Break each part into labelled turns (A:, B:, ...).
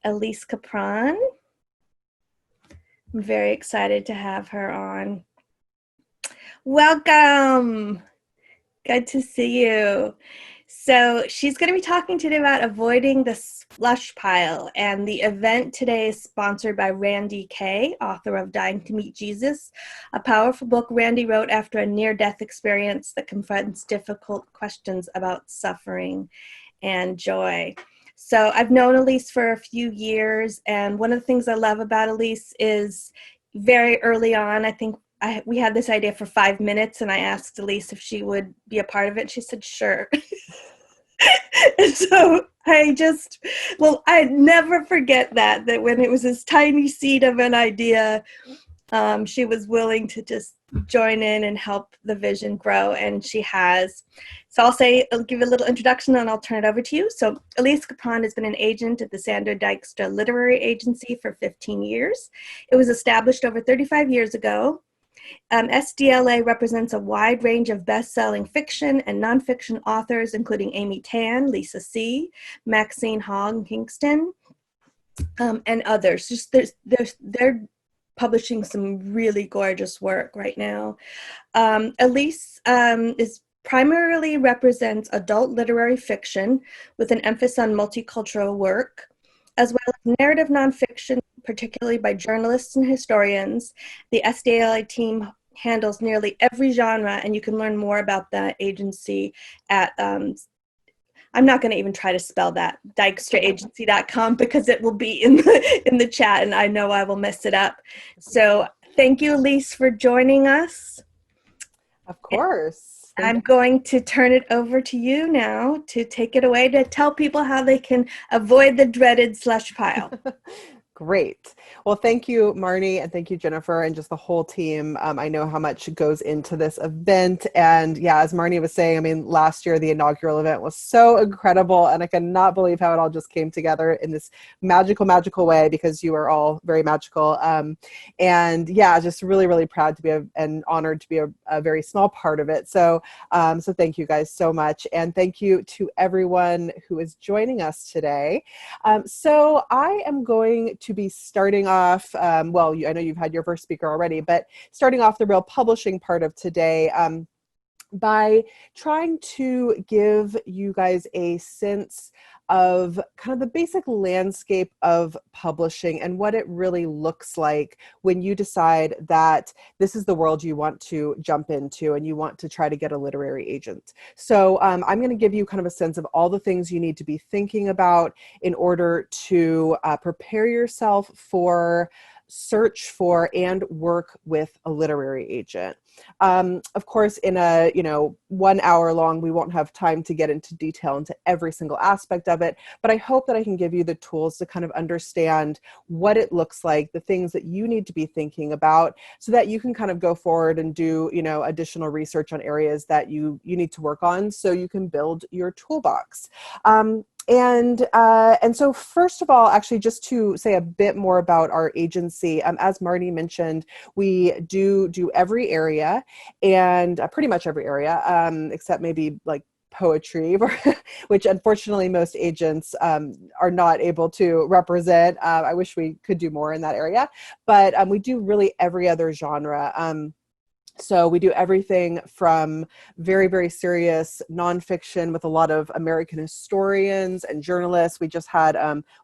A: Elise Capone. I'm very excited to have her on. Welcome. Good to see you. So she's going to be talking today about avoiding the slush pile, and the event today is sponsored by Randy Kay, author of Dying to Meet Jesus, a powerful book Randy wrote after a near-death experience that confronts difficult questions about suffering and joy. So I've known Elise for a few years, and one of the things I love about Elise is very early on, I think we had this idea for 5 minutes, and I asked Elise if she would be a part of it, and she said, sure. And so I never forget that when it was this tiny seed of an idea, she was willing to just join in and help the vision grow, and she has. So I'll give a little introduction, and I'll turn it over to you. So Elise Capone has been an agent at the Sandra Dijkstra Literary Agency for 15 years. It was established over 35 years ago. SDLA represents a wide range of best-selling fiction and nonfiction authors, including Amy Tan, Lisa C., Maxine Hong Kingston, and others. They're publishing some really gorgeous work right now. Elise is primarily represents adult literary fiction with an emphasis on multicultural work, as well as narrative nonfiction, particularly by journalists and historians. The SDLA team handles nearly every genre, and you can learn more about the agency at, I'm not going to even try to spell that, dijkstraagency.com, because it will be in the chat, and I know I will mess it up. So thank you, Elise, for joining us.
B: Of course.
A: I'm going to turn it over to you now to take it away to tell people how they can avoid the dreaded slush pile.
B: Great. Well, thank you, Marnie, and thank you, Jennifer, and just the whole team. I know how much goes into this event. And yeah, as Marnie was saying, I mean, last year, the inaugural event was so incredible, and I cannot believe how it all just came together in this magical, magical way, because you are all very magical. And yeah, just really, really proud to be and honored to be a very small part of it. So, so thank you guys so much. And thank you to everyone who is joining us today. So I am going to be starting off, well, I know you've had your first speaker already, but starting off the real publishing part of today by trying to give you guys a sense of kind of the basic landscape of publishing and what it really looks like when you decide that this is the world you want to jump into and you want to try to get a literary agent. So I'm going to give you kind of a sense of all the things you need to be thinking about in order to prepare yourself for search for and work with a literary agent. Of course, in a 1 hour long, we won't have time to get into detail into every single aspect of it, but I hope that I can give you the tools to kind of understand what it looks like, the things that you need to be thinking about, so that you can kind of go forward and do additional research on areas that you need to work on, so you can build your toolbox. And so first of all, actually, just to say a bit more about our agency, as Marnie mentioned, we do every area, and pretty much every area, except maybe like poetry, which unfortunately most agents are not able to represent. I wish we could do more in that area, but we do really every other genre. So we do everything from very, very serious nonfiction with a lot of American historians and journalists. We just had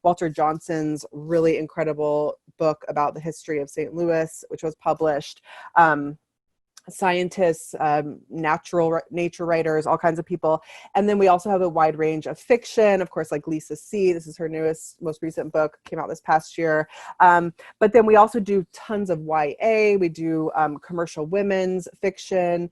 B: Walter Johnson's really incredible book about the history of St. Louis, which was published. Scientists, nature writers, all kinds of people. And then we also have a wide range of fiction, of course, like Lisa C. This is her most recent book, came out this past year. But then we also do tons of YA. We do commercial women's fiction.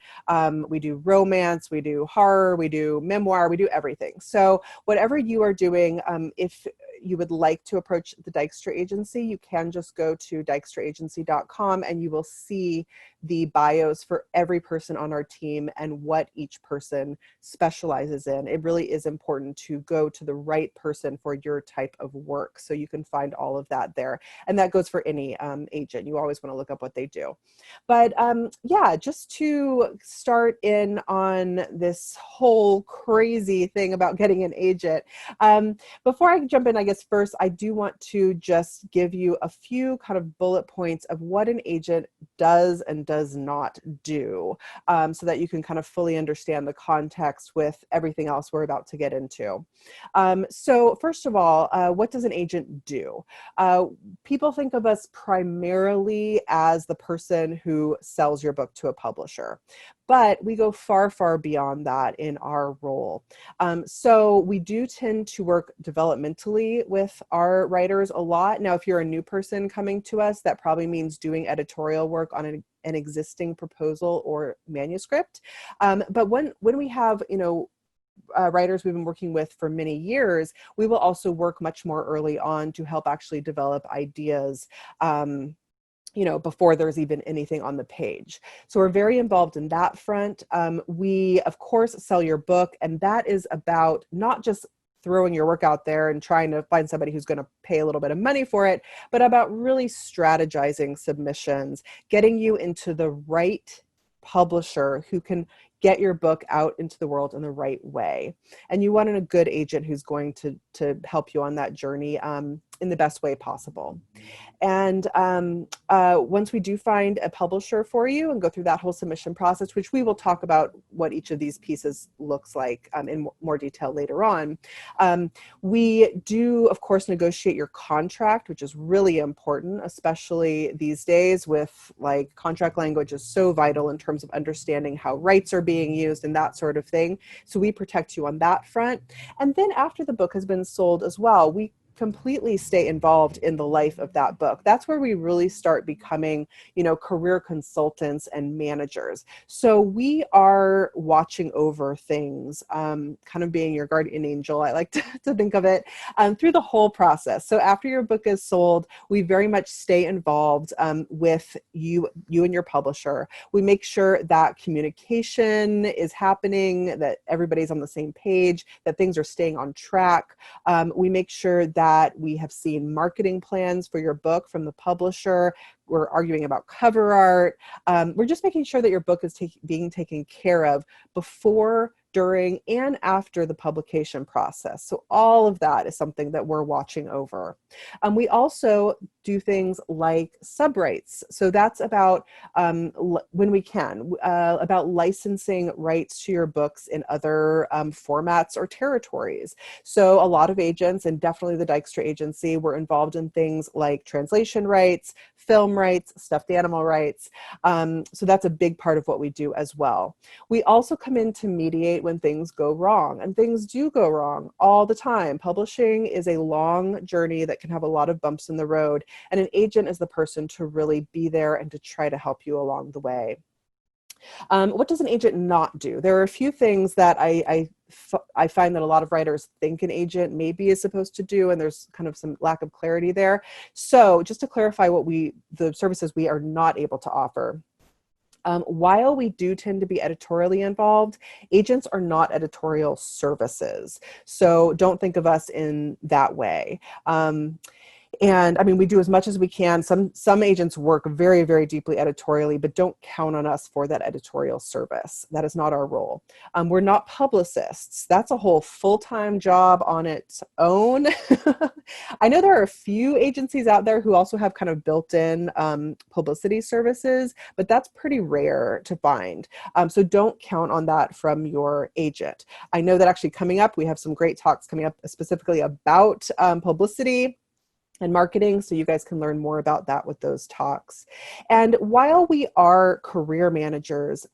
B: We do romance. We do horror. We do memoir. We do everything. So whatever you are doing, if you would like to approach the Dijkstra agency, you can just go to dijkstraagency.com and you will see the bios for every person on our team and what each person specializes in. It really is important to go to the right person for your type of work. So you can find all of that there. And that goes for any agent. You always want to look up what they do. But yeah, just to start in on this whole crazy thing about getting an agent, before I jump in, I guess this, first, I do want to just give you a few kind of bullet points of what an agent does and does not do, so that you can kind of fully understand the context with everything else we're about to get into. So first of all, what does an agent do? People think of us primarily as the person who sells your book to a publisher, but we go far, far beyond that in our role. So we do tend to work developmentally with our writers a lot. Now, if you're a new person coming to us, that probably means doing editorial work on an existing proposal or manuscript. But when we have, writers we've been working with for many years, we will also work much more early on to help actually develop ideas, before there's even anything on the page. So we're very involved in that front. We, of course, sell your book, and that is about not just throwing your work out there and trying to find somebody who's going to pay a little bit of money for it, but about really strategizing submissions, getting you into the right publisher who can get your book out into the world in the right way. And you want a good agent who's going to help you on that journey in the best way possible. And once we do find a publisher for you and go through that whole submission process, which we will talk about what each of these pieces looks like in more detail later on, we do, of course, negotiate your contract, which is really important, especially these days with contract language is so vital in terms of understanding how rights are being used and that sort of thing. So we protect you on that front. And then after the book has been sold as well, we completely stay involved in the life of that book. That's where we really start becoming, career consultants and managers. So we are watching over things, kind of being your guardian angel, I like to think of it, through the whole process. So after your book is sold, we very much stay involved with you and your publisher. We make sure that communication is happening, that everybody's on the same page, that things are staying on track. We make sure that we have seen marketing plans for your book from the publisher. We're arguing about cover art. We're just making sure that your book is being taken care of before, during, and after the publication process. So all of that is something that we're watching over. We also do things like subrights. So that's about, when we can, about licensing rights to your books in other formats or territories. So a lot of agents, and definitely the Dijkstra agency, were involved in things like translation rights, film rights, stuffed animal rights. So that's a big part of what we do as well. We also come in to mediate when things go wrong, and things do go wrong all the time. Publishing is a long journey that can have a lot of bumps in the road, and an agent is the person to really be there and to try to help you along the way. What does an agent not do? There are a few things that I find that a lot of writers think an agent maybe is supposed to do, and there's kind of some lack of clarity there. So just to clarify the services we are not able to offer. While we do tend to be editorially involved, agents are not editorial services. So don't think of us in that way. And I mean, we do as much as we can. Some agents work very, very deeply editorially, but don't count on us for that editorial service. That is not our role. We're not publicists. That's a whole full-time job on its own. I know there are a few agencies out there who also have kind of built-in publicity services, but that's pretty rare to find. So don't count on that from your agent. I know that actually coming up, we have some great talks coming up specifically about publicity and marketing, so you guys can learn more about that with those talks. And while we are career managers,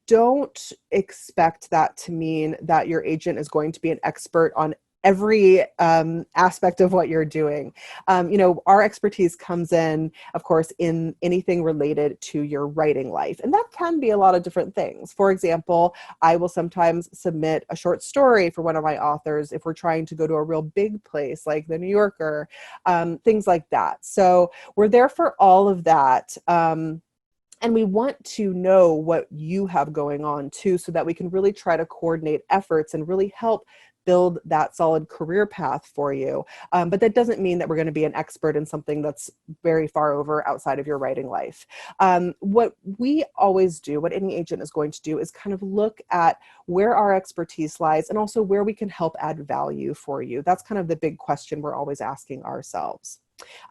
B: don't expect that to mean that your agent is going to be an expert on every aspect of what you're doing. Our expertise comes in, of course, in anything related to your writing life. And that can be a lot of different things. For example, I will sometimes submit a short story for one of my authors if we're trying to go to a real big place like the New Yorker, things like that. So we're there for all of that. And we want to know what you have going on too, so that we can really try to coordinate efforts and really help build that solid career path for you. But that doesn't mean that we're going to be an expert in something that's very far over outside of your writing life. What we always do, what any agent is going to do, is kind of look at where our expertise lies and also where we can help add value for you. That's kind of the big question we're always asking ourselves.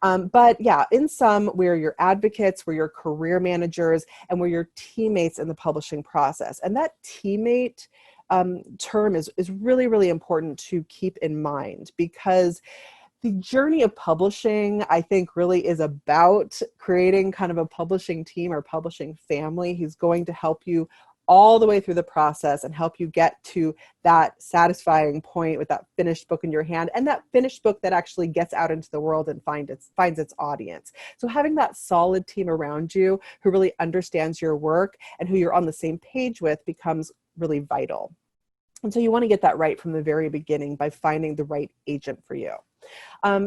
B: But yeah, in sum, we're your advocates, we're your career managers, and we're your teammates in the publishing process. And that teammate term is really, really important to keep in mind, because the journey of publishing, I think, really is about creating kind of a publishing team or publishing family who's going to help you all the way through the process and help you get to that satisfying point with that finished book in your hand, and that finished book that actually gets out into the world and finds its audience. So having that solid team around you who really understands your work and who you're on the same page with becomes really vital. And so you want to get that right from the very beginning by finding the right agent for you.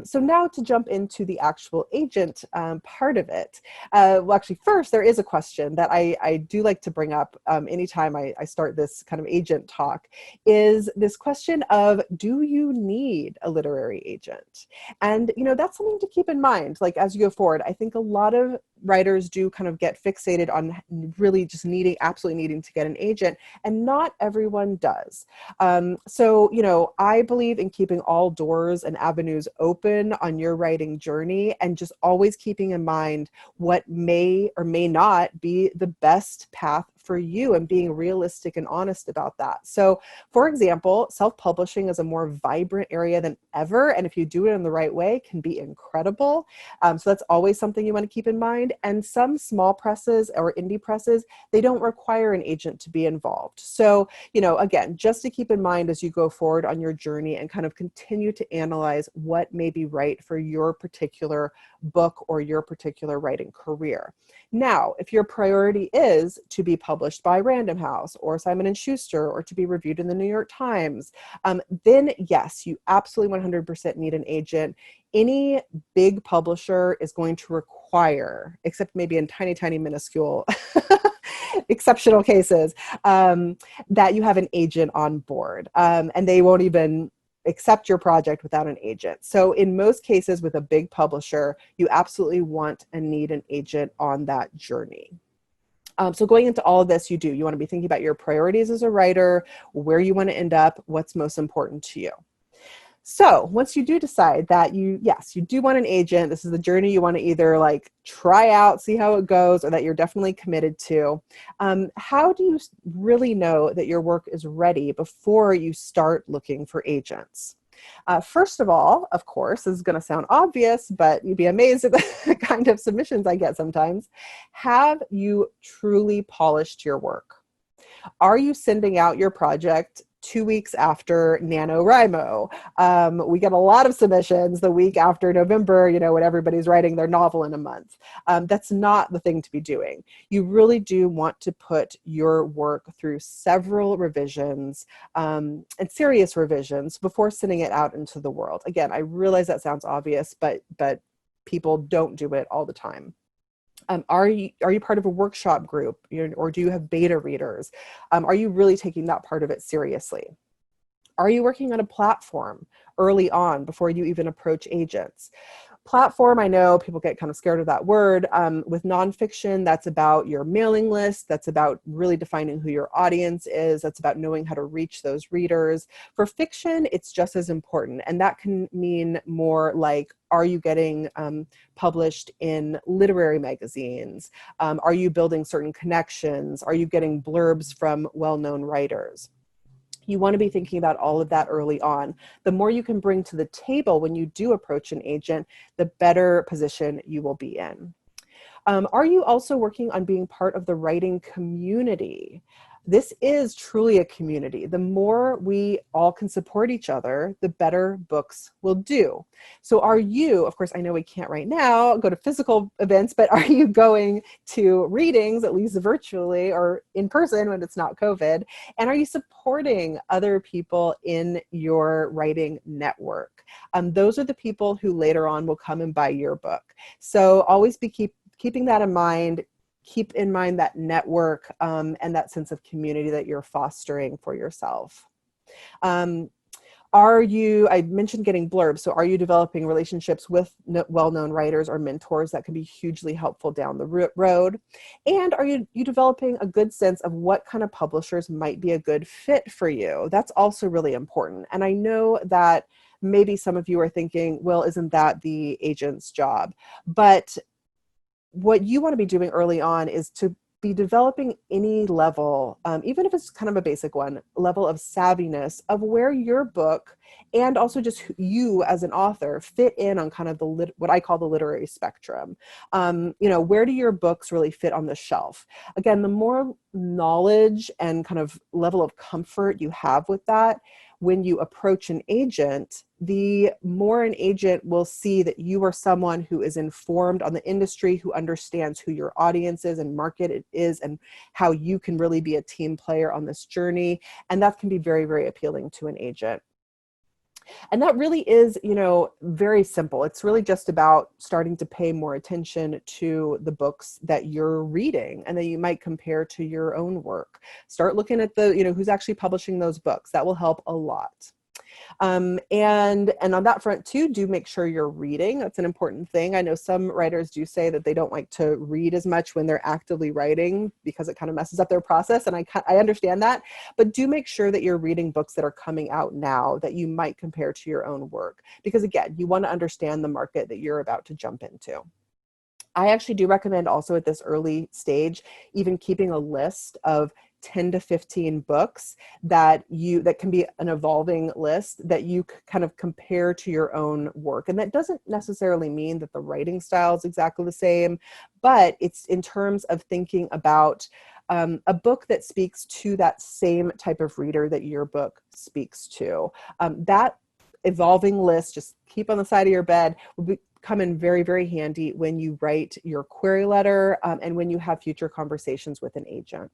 B: So now to jump into the actual agent part of it. Well, actually, first, there is a question that I do like to bring up anytime I start this kind of agent talk, is this question of, do you need a literary agent? And, that's something to keep in mind, like as you go forward. I think a lot of writers do kind of get fixated on really just absolutely needing to get an agent, and not everyone does. So, I believe in keeping all doors and avenues open on your writing journey, and just always keeping in mind what may or may not be the best path for you, and being realistic and honest about that. So, for example, self-publishing is a more vibrant area than ever, and if you do it in the right way, can be incredible. So that's always something you want to keep in mind. And some small presses or indie presses, they don't require an agent to be involved. So, again, just to keep in mind as you go forward on your journey and kind of continue to analyze what may be right for your particular book or your particular writing career. Now, if your priority is to be published by Random House or Simon & Schuster, or to be reviewed in the New York Times, then yes, you absolutely 100% need an agent. Any big publisher is going to require, except maybe in tiny, tiny, minuscule exceptional cases, that you have an agent on board, and they won't even accept your project without an agent. So in most cases with a big publisher, you absolutely want and need an agent on that journey. So going into all of this, you want to be thinking about your priorities as a writer, where you want to end up, what's most important to you. So once you do decide that you do want an agent, this is the journey you want to either like try out, see how it goes, or that you're definitely committed to, how do you really know that your work is ready before you start looking for agents? First of all, of course, this is going to sound obvious, but you'd be amazed at the kind of submissions I get sometimes. Have you truly polished your work? Are you sending out your project 2 weeks after NaNoWriMo? We get a lot of submissions the week after November, when everybody's writing their novel in a month. That's not the thing to be doing. You really do want to put your work through several revisions, and serious revisions, before sending it out into the world. Again, I realize that sounds obvious, but people don't do it all the time. Are you part of a workshop group, or do you have beta readers? Are you really taking that part of it seriously? Are you working on a platform early on before you even approach agents? Platform, I know people get kind of scared of that word. With nonfiction, that's about your mailing list. That's about really defining who your audience is. That's about knowing how to reach those readers. For fiction, it's just as important. And that can mean more like, are you getting published in literary magazines? Are you building certain connections? Are you getting blurbs from well-known writers? You want to be thinking about all of that early on. The more you can bring to the table when you do approach an agent, the better position you will be in. Are you also working on being part of the writing community? This is truly a community. The more we all can support each other, the better books will do. So are you, of course, I know we can't right now go to physical events, but are you going to readings, at least virtually or in person when it's not COVID? And are you supporting other people in your writing network? Those are the people who later on will come and buy your book. So always be keeping that in mind. Keep in mind that network and that sense of community that you're fostering for yourself. I mentioned getting blurbs. So are you developing relationships with well-known writers or mentors that can be hugely helpful down the road? And are you developing a good sense of what kind of publishers might be a good fit for you? That's also really important. And I know that maybe some of you are thinking, well, isn't that the agent's job? But what you want to be doing early on is to be developing any level, even if it's kind of a basic one, level of savviness of where your book and also just you as an author fit in on kind of the what I call the literary spectrum. Where do your books really fit on the shelf? Again, the more knowledge and kind of level of comfort you have with that, when you approach an agent, the more an agent will see that you are someone who is informed on the industry, who understands who your audience is and market it is, and how you can really be a team player on this journey. And that can be very, very appealing to an agent. And that really is, very simple. It's really just about starting to pay more attention to the books that you're reading and that you might compare to your own work. Start looking at who's actually publishing those books. That will help a lot. And on that front too, do make sure you're reading. That's an important thing. I know some writers do say that they don't like to read as much when they're actively writing because it kind of messes up their process. And I understand that, but do make sure that you're reading books that are coming out now that you might compare to your own work. Because again, you want to understand the market that you're about to jump into. I actually do recommend also at this early stage, even keeping a list of 10 to 15 books that can be an evolving list that you kind of compare to your own work. And that doesn't necessarily mean that the writing style is exactly the same, but it's in terms of thinking about a book that speaks to that same type of reader that your book speaks to. That evolving list, just keep on the side of your bed, will come in very, very handy when you write your query letter and when you have future conversations with an agent.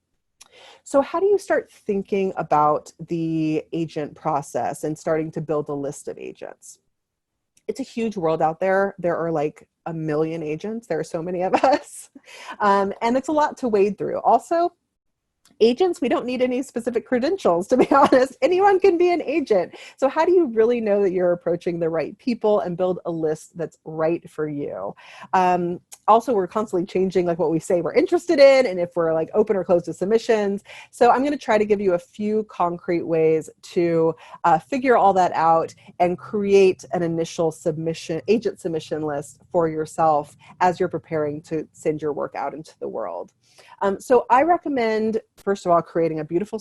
B: So how do you start thinking about the agent process and starting to build a list of agents? It's a huge world out there. There are like a million agents. There are so many of us. And it's a lot to wade through. Also, agents, we don't need any specific credentials, to be honest. Anyone can be an agent. So how do you really know that you're approaching the right people and build a list that's right for you? Also, we're constantly changing like what we say we're interested in and if we're like open or closed to submissions. So I'm going to try to give you a few concrete ways to figure all that out and create an initial agent submission list for yourself as you're preparing to send your work out into the world. So I recommend, first of all, creating a beautiful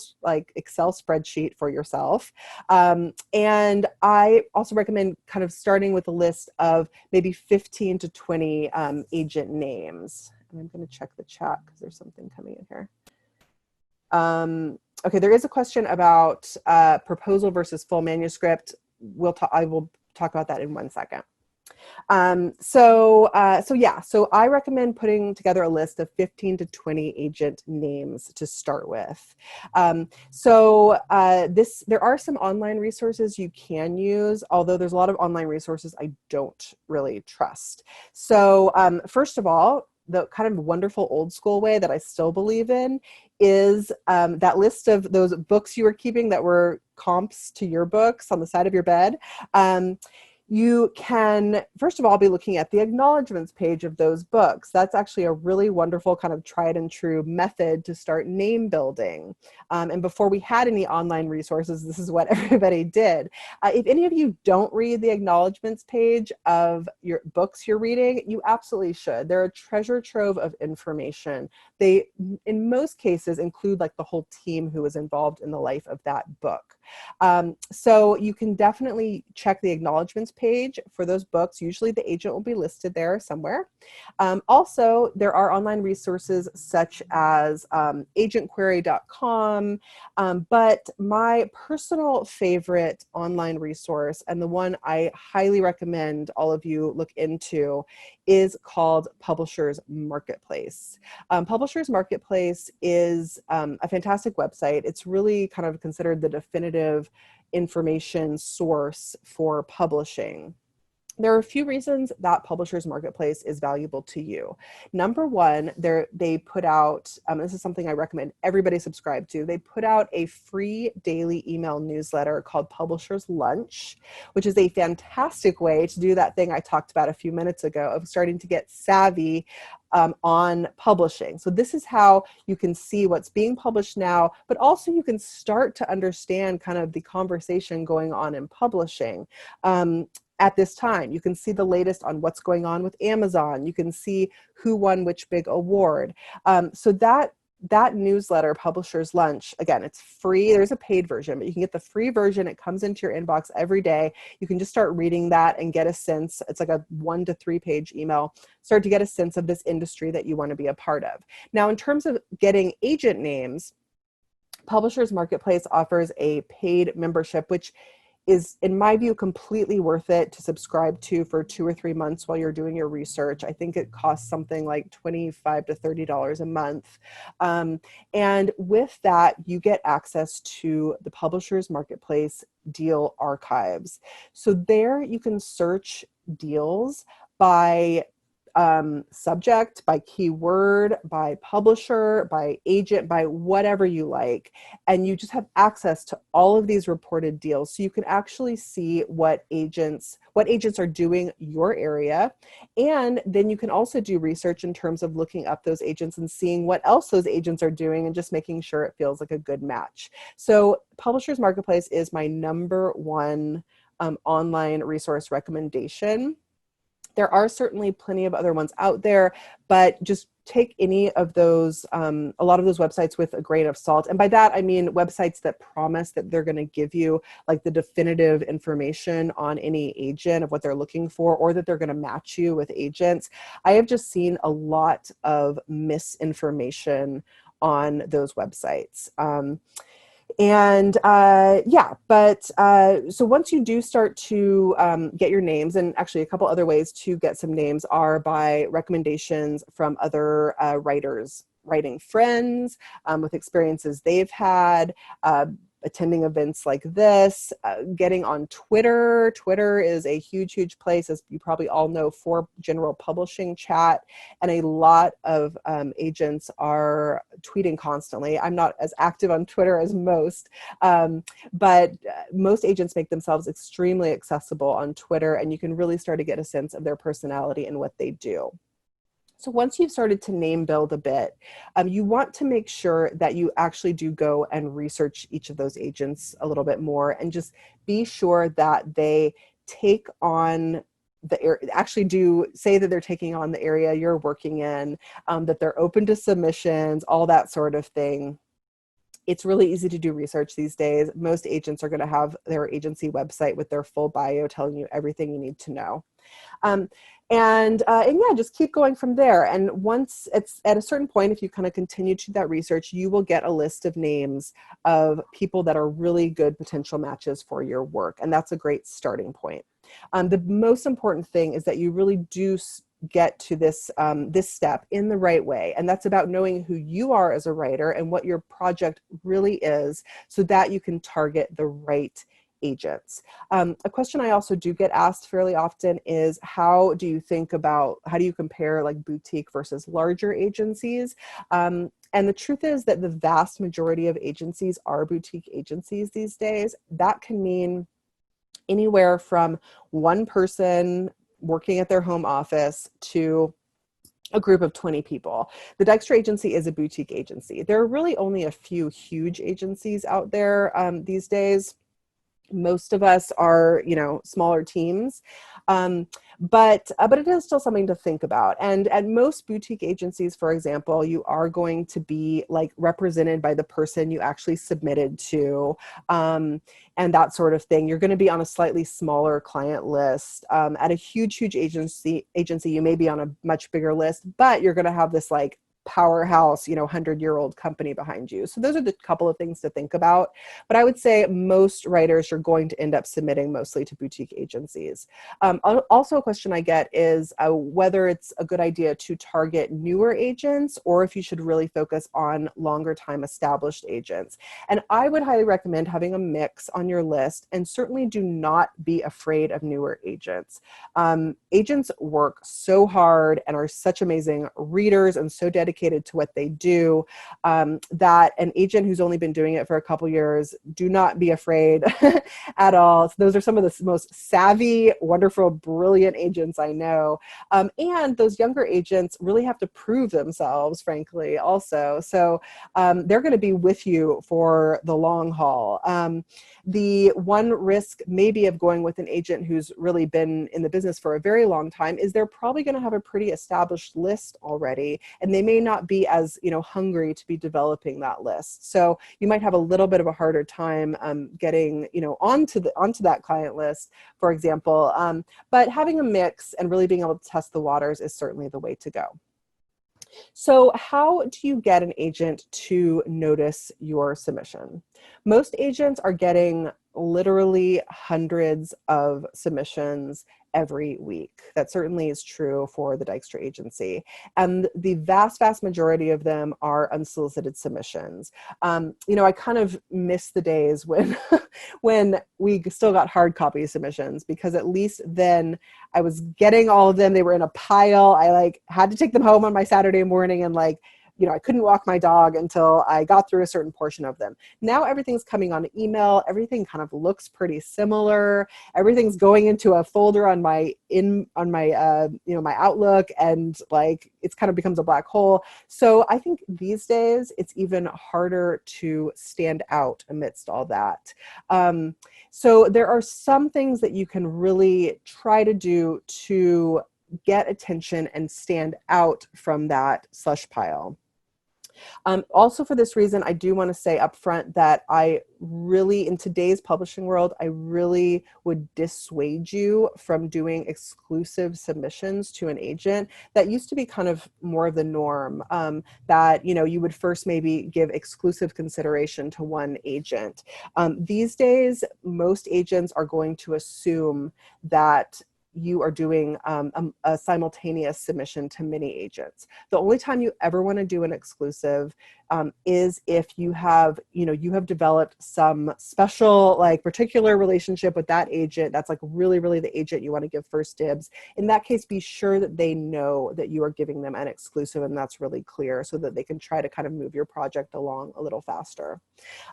B: Excel spreadsheet for yourself. And I also recommend kind of starting with a list of maybe 15 to 20 agent names. And I'm going to check the chat because there's something coming in here. Okay, there is a question about proposal versus full manuscript. I will talk about that in 1 second. So I recommend putting together a list of 15 to 20 agent names to start with. There are some online resources you can use, although there's a lot of online resources I don't really trust. So first of all, the kind of wonderful old school way that I still believe in is that list of those books you were keeping that were comps to your books on the side of your bed. You can, first of all, be looking at the acknowledgements page of those books. That's actually a really wonderful kind of tried and true method to start name building. And before we had any online resources, this is what everybody did. If any of you don't read the acknowledgements page of your books you're reading, you absolutely should. They're a treasure trove of information. They, in most cases, include like the whole team who was involved in the life of that book. So you can definitely check the acknowledgements page for those books. Usually the agent will be listed there somewhere. Also, there are online resources such as agentquery.com, but my personal favorite online resource, and the one I highly recommend all of you look into, is called Publishers Marketplace. Publishers Marketplace is a fantastic website. It's really kind of considered the definitive information source for publishing. There are a few reasons that Publishers Marketplace is valuable to you. Number one, they put out, this is something I recommend everybody subscribe to, they put out a free daily email newsletter called Publishers Lunch, which is a fantastic way to do that thing I talked about a few minutes ago of starting to get savvy on publishing. So this is how you can see what's being published now, but also you can start to understand kind of the conversation going on in publishing. At this time, you can see the latest on what's going on with Amazon. You can see who won which big award. So that newsletter, Publishers Lunch, again, it's free. There's a paid version, but you can get the free version. It comes into your inbox every day. You can just start reading that and get a sense. It's like a 1 to 3 page email. Start to get a sense of this industry that you want to be a part of. Now, in terms of getting agent names, Publishers Marketplace offers a paid membership, which is, in my view, completely worth it to subscribe to for 2 or 3 months while you're doing your research. I think it costs something like $25 to $30 a month. And with that, you get access to the Publishers Marketplace deal archives. So there you can search deals by subject, by keyword, by publisher, by agent, by whatever you like. And you just have access to all of these reported deals. So you can actually see what agents are doing your area. And then you can also do research in terms of looking up those agents and seeing what else those agents are doing and just making sure it feels like a good match. So Publishers Marketplace is my number one online resource recommendation. There are certainly plenty of other ones out there, but just take any of those, a lot of those websites with a grain of salt. And by that, I mean websites that promise that they're going to give you like the definitive information on any agent of what they're looking for, or that they're going to match you with agents. I have just seen a lot of misinformation on those websites. So once you do start to get your names, and actually a couple other ways to get some names are by recommendations from other writing friends with experiences they've had, attending events like this, getting on Twitter. Twitter is a huge, huge place, as you probably all know, for general publishing chat. And a lot of agents are tweeting constantly. I'm not as active on Twitter as most, but most agents make themselves extremely accessible on Twitter, and you can really start to get a sense of their personality and what they do. So once you've started to name build a bit, you want to make sure that you actually do go and research each of those agents a little bit more, and just be sure that they take on actually do say that they're taking on the area you're working in, that they're open to submissions, all that sort of thing. It's really easy to do research these days. Most agents are going to have their agency website with their full bio telling you everything you need to know. And yeah, just keep going from there. And once it's at a certain point, if you kind of continue to that research, you will get a list of names of people that are really good potential matches for your work. And that's a great starting point. The most important thing is that you really do get to this step in the right way. And that's about knowing who you are as a writer and what your project really is, so that you can target the right agents. A question I also do get asked fairly often is, how do you compare like boutique versus larger agencies? And the truth is that the vast majority of agencies are boutique agencies these days. That can mean anywhere from one person working at their home office to a group of 20 people. The Dijkstra agency is a boutique agency. There are really only a few huge agencies out there these days. Most of us are, smaller teams, but it is still something to think about. And at most boutique agencies, for example, you are going to be like represented by the person you actually submitted to, and that sort of thing. You're going to be on a slightly smaller client list. At a huge agency, you may be on a much bigger list, but you're going to have this like powerhouse, 100-year-old company behind you. So those are the couple of things to think about. But I would say most writers are going to end up submitting mostly to boutique agencies. Also, a question I get is whether it's a good idea to target newer agents or if you should really focus on longer time established agents. And I would highly recommend having a mix on your list, and certainly do not be afraid of newer agents. Agents work so hard and are such amazing readers and so dedicated to what they do, that an agent who's only been doing it for a couple years, do not be afraid at all. So those are some of the most savvy, wonderful, brilliant agents I know. And those younger agents really have to prove themselves, frankly, also. So they're going to be with you for the long haul. The one risk maybe of going with an agent who's really been in the business for a very long time is they're probably going to have a pretty established list already, and they may not be as hungry to be developing that list. So you might have a little bit of a harder time getting onto that client list, for example. But having a mix and really being able to test the waters is certainly the way to go. So how do you get an agent to notice your submission? Most agents are getting literally hundreds of submissions every week. That certainly is true for the Dijkstra agency. And the vast, vast majority of them are unsolicited submissions. I kind of miss the days when, when we still got hard copy submissions, because at least then I was getting all of them. They were in a pile. I had to take them home on my Saturday morning, and I couldn't walk my dog until I got through a certain portion of them. Now everything's coming on email. Everything kind of looks pretty similar. Everything's going into a folder on my my Outlook, and it's kind of becomes a black hole. So I think these days it's even harder to stand out amidst all that. So there are some things that you can really try to do to get attention and stand out from that slush pile. Also, for this reason, I do want to say up front that I really, in today's publishing world, I really would dissuade you from doing exclusive submissions to an agent. That used to be kind of more of the norm, that, you would first maybe give exclusive consideration to one agent. These days, most agents are going to assume that you are doing a simultaneous submission to many agents. The only time you ever want to do an exclusive is if you have developed some special, particular relationship with that agent. That's really, really the agent you want to give first dibs. In that case, be sure that they know that you are giving them an exclusive, and that's really clear, so that they can try to kind of move your project along a little faster.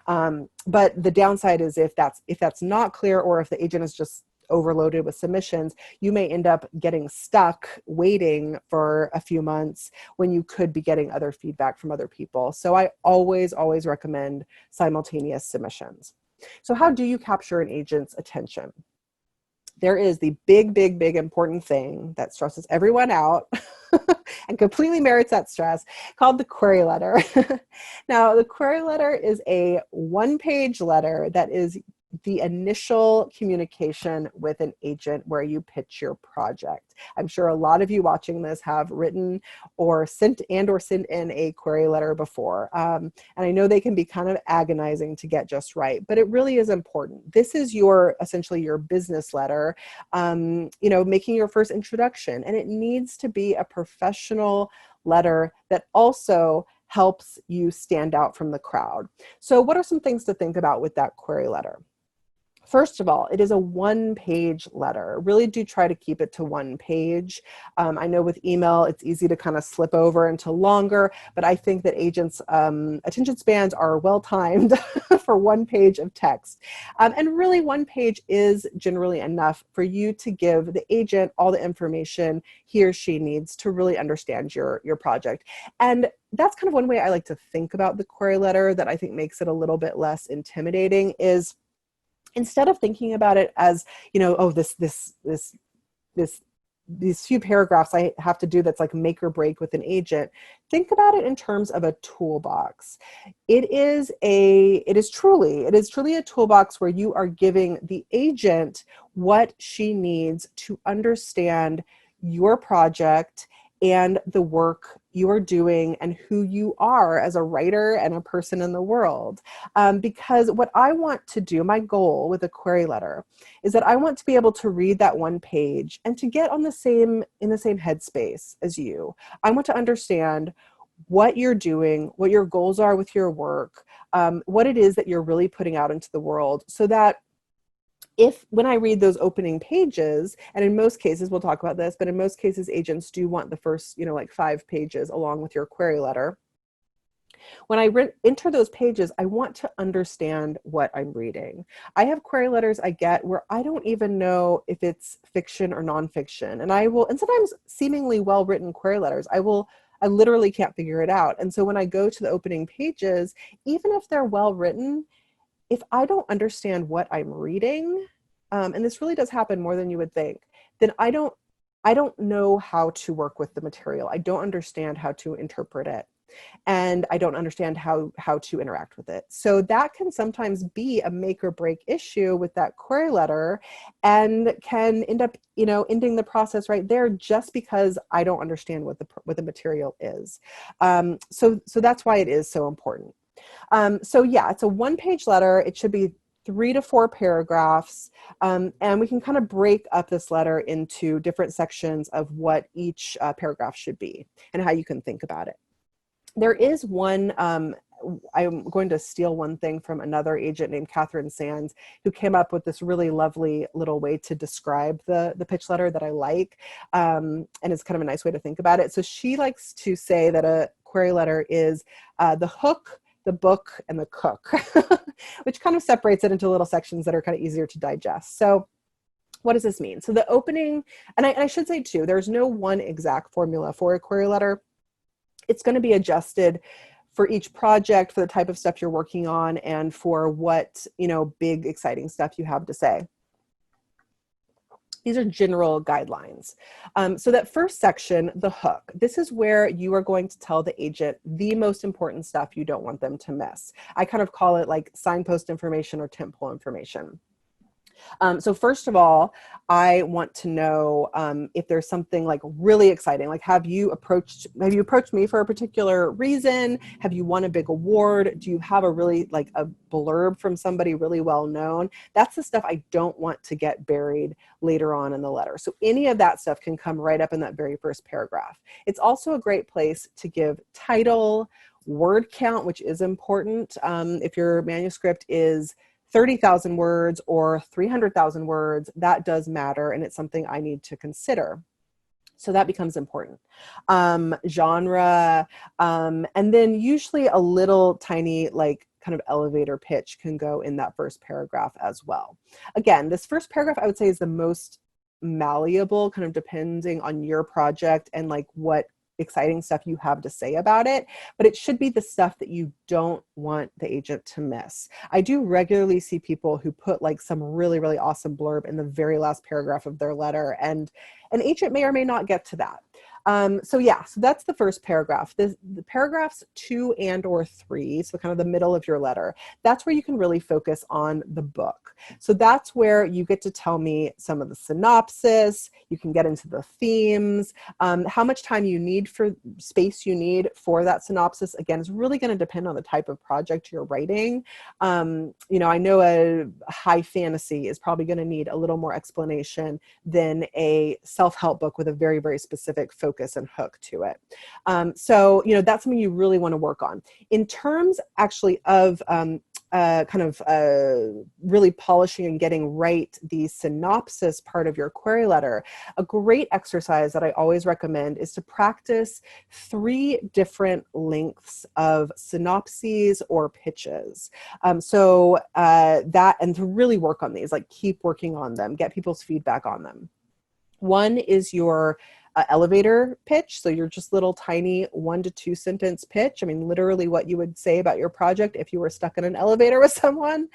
B: But the downside is if that's not clear, or if the agent is just overloaded with submissions, you may end up getting stuck waiting for a few months when you could be getting other feedback from other people. So I always, always recommend simultaneous submissions. So how do you capture an agent's attention? There is the big, big, big important thing that stresses everyone out and completely merits that stress, called the query letter. Now, the query letter is a one-page letter that is the initial communication with an agent where you pitch your project. I'm sure a lot of you watching this have written or sent in a query letter before. And I know they can be kind of agonizing to get just right, but it really is important. This is essentially your business letter, making your first introduction, and it needs to be a professional letter that also helps you stand out from the crowd. So what are some things to think about with that query letter? First of all, it is a one-page letter. Really do try to keep it to one page. I know with email, it's easy to kind of slip over into longer, but I think that agents' attention spans are well-timed for one page of text. And really, one page is generally enough for you to give the agent all the information he or she needs to really understand your project. And that's kind of one way I like to think about the query letter that I think makes it a little bit less intimidating is, instead of thinking about it as, these few paragraphs I have to do that's like make or break with an agent, think about it in terms of a toolbox. It is truly a toolbox where you are giving the agent what she needs to understand your project and the work you are doing and who you are as a writer and a person in the world. Because what I want to do, my goal with a query letter, is that I want to be able to read that one page and to get in the same headspace as you. I want to understand what you're doing, what your goals are with your work, what it is that you're really putting out into the world, so that when I read those opening pages, and in most cases, we'll talk about this, but in most cases, agents do want the first, like 5 pages along with your query letter. When I enter those pages, I want to understand what I'm reading. I have query letters I get where I don't even know if it's fiction or nonfiction. And sometimes seemingly well-written query letters, I literally can't figure it out. And so when I go to the opening pages, even if they're well-written, if I don't understand what I'm reading, and this really does happen more than you would think, then I don't know how to work with the material. I don't understand how to interpret it. And I don't understand how to interact with it. So that can sometimes be a make or break issue with that query letter, and can end up, ending the process right there, just because I don't understand what the material is. So that's why it is so important. So yeah, it's a 1-page letter. It should be 3 to 4 paragraphs. And we can kind of break up this letter into different sections of what each paragraph should be and how you can think about it. There is one, I'm going to steal one thing from another agent named Catherine Sands, who came up with this really lovely little way to describe the pitch letter that I like. And it's kind of a nice way to think about it. So she likes to say that a query letter is the hook, the book, and the cook, which kind of separates it into little sections that are kind of easier to digest. So what does this mean? So the opening, and I should say too, there's no one exact formula for a query letter. It's going to be adjusted for each project, for the type of stuff you're working on, and for what, big, exciting stuff you have to say. These are general guidelines. So that first section, the hook, this is where you are going to tell the agent the most important stuff you don't want them to miss. I kind of call it like signpost information or tentpole information. So first of all, I want to know if there's something like really exciting. Like, have you approached me for a particular reason? Have you won a big award? Do you have a really like a blurb from somebody really well known? That's the stuff I don't want to get buried later on in the letter. So any of that stuff can come right up in that very first paragraph. It's also a great place to give title, word count, which is important. If your manuscript is 30,000 words or 300,000 words, that does matter, and it's something I need to consider. So that becomes important. Genre, and then usually a little tiny like kind of elevator pitch can go in that first paragraph as well. Again, this first paragraph I would say is the most malleable, kind of depending on your project and like what exciting stuff you have to say about it, but it should be the stuff that you don't want the agent to miss. I do regularly see people who put like some really, really awesome blurb in the very last paragraph of their letter, and an agent may or may not get to that. So that's the first paragraph. The paragraphs 2 and or 3, so kind of the middle of your letter, that's where you can really focus on the book. So that's where you get to tell me some of the synopsis, you can get into the themes, how much time you need for space you need for that synopsis. Again, is really going to depend on the type of project you're writing. I know a high fantasy is probably going to need a little more explanation than a self-help book with a very, very specific focus and hook to it. So that's something you really want to work on. In terms actually of really polishing and getting right the synopsis part of your query letter, a great exercise that I always recommend is to practice 3 different lengths of synopses or pitches. And to really work on these, like keep working on them, get people's feedback on them. One is your elevator pitch. So your just little tiny 1 to 2 sentence pitch. I mean, literally what you would say about your project if you were stuck in an elevator with someone.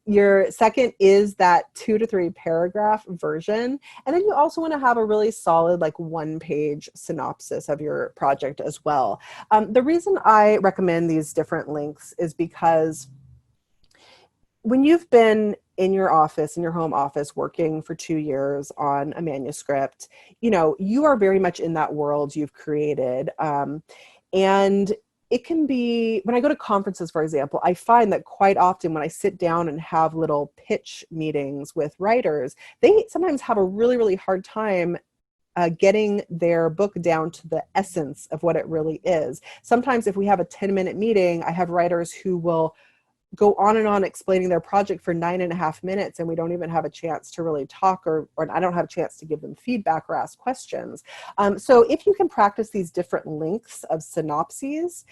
B: Your second is that 2 to 3 paragraph version. And then you also want to have a really solid, like 1-page synopsis of your project as well. The reason I recommend these different lengths is because when you've been in your office, in your home office, working for 2 years on a manuscript, you know, you are very much in that world you've created. And it can be, when I go to conferences, for example, I find that quite often when I sit down and have little pitch meetings with writers, they sometimes have a really, really hard time getting their book down to the essence of what it really is. Sometimes if we have a 10-minute meeting, I have writers who will go on and on explaining their project for 9.5 minutes, and we don't even have a chance to really talk, or I don't have a chance to give them feedback or ask questions. So if you can practice these different lengths of synopses,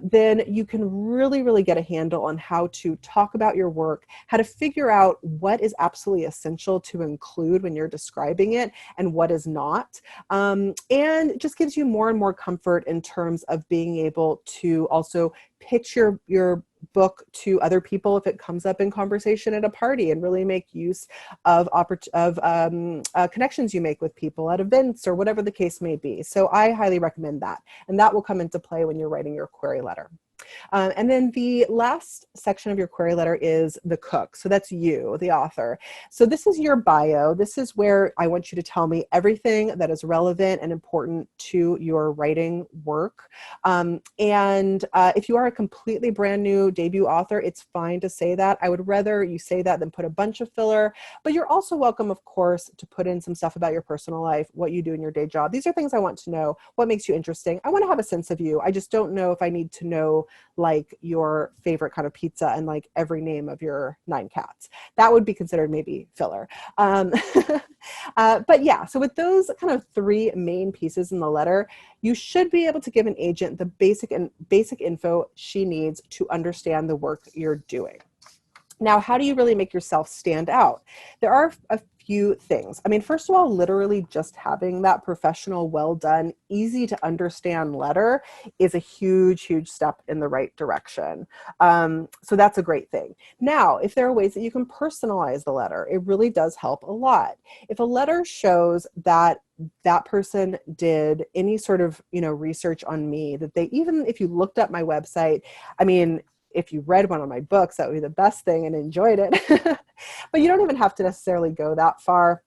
B: then you can really, really get a handle on how to talk about your work, how to figure out what is absolutely essential to include when you're describing it and what is not. And it just gives you more and more comfort in terms of being able to also pitch your book to other people if it comes up in conversation at a party, and really make use of connections you make with people at events or whatever the case may be. So I highly recommend that. And that will come into play when you're writing your query letter. And then the last section of your query letter is the cook. So that's you, the author. So this is your bio. This is where I want you to tell me everything that is relevant and important to your writing work. And if you are a completely brand new debut author, it's fine to say that. I would rather you say that than put a bunch of filler. But you're also welcome, of course, to put in some stuff about your personal life, what you do in your day job. These are things I want to know. What makes you interesting? I want to have a sense of you. I just don't know if I need to know like your favorite kind of pizza and like every name of your 9 cats. That would be considered maybe filler. But yeah, so with those kind of 3 main pieces in the letter, you should be able to give an agent the basic info she needs to understand the work you're doing. Now, how do you really make yourself stand out? There are a few things. I mean, first of all, literally just having that professional, well done, easy to understand letter is a huge, huge step in the right direction. So that's a great thing. Now, if there are ways that you can personalize the letter, it really does help a lot. If a letter shows that that person did any sort of, research on me, that they, even if you looked up my website, I mean, if you read one of my books, that would be the best thing and enjoyed it. But you don't even have to necessarily go that far.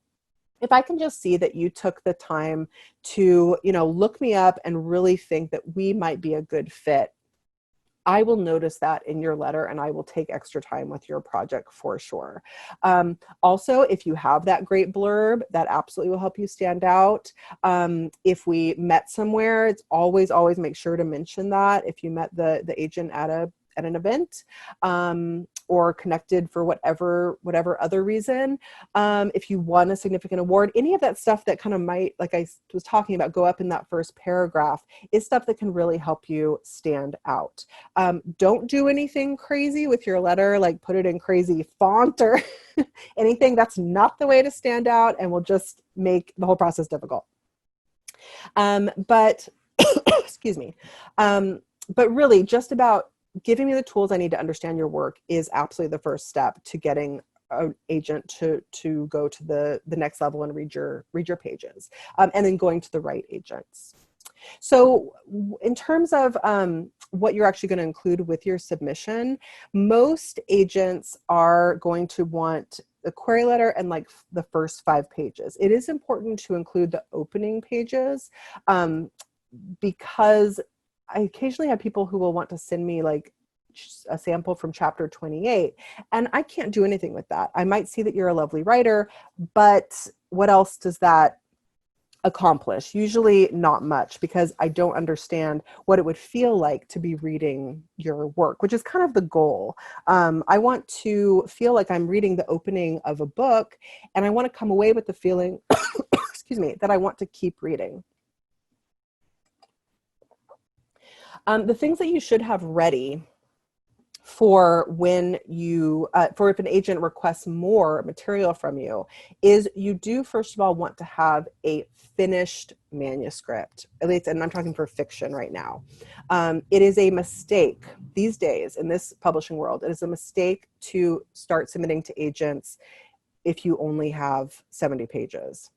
B: If I can just see that you took the time to, look me up and really think that we might be a good fit, I will notice that in your letter, and I will take extra time with your project for sure. Also, if you have that great blurb, that absolutely will help you stand out. If we met somewhere, it's always make sure to mention that. If you met the agent at an event, or connected for whatever other reason, if you won a significant award, any of that stuff that kind of might, like I was talking about, go up in that first paragraph, is stuff that can really help you stand out. Don't do anything crazy with your letter, like put it in crazy font or anything. That's not the way to stand out and will just make the whole process difficult. But excuse me. But really, just about giving me the tools I need to understand your work is absolutely the first step to getting an agent to go to the next level and read your pages, and then going to the right agents. So in terms of what you're actually going to include with your submission, most agents are going to want the query letter and like the first 5 pages. It is important to include the opening pages, because I occasionally have people who will want to send me like a sample from chapter 28, and I can't do anything with that. I might see that you're a lovely writer, but what else does that accomplish? Usually not much, because I don't understand what it would feel like to be reading your work, which is kind of the goal. I want to feel like I'm reading the opening of a book, and I want to come away with the feeling, excuse me, that I want to keep reading. The things that you should have ready for when you, for if an agent requests more material from you, is you do first of all want to have a finished manuscript, at least, and I'm talking for fiction right now. It is a mistake these days in this publishing world. It is a mistake to start submitting to agents if you only have 70 pages.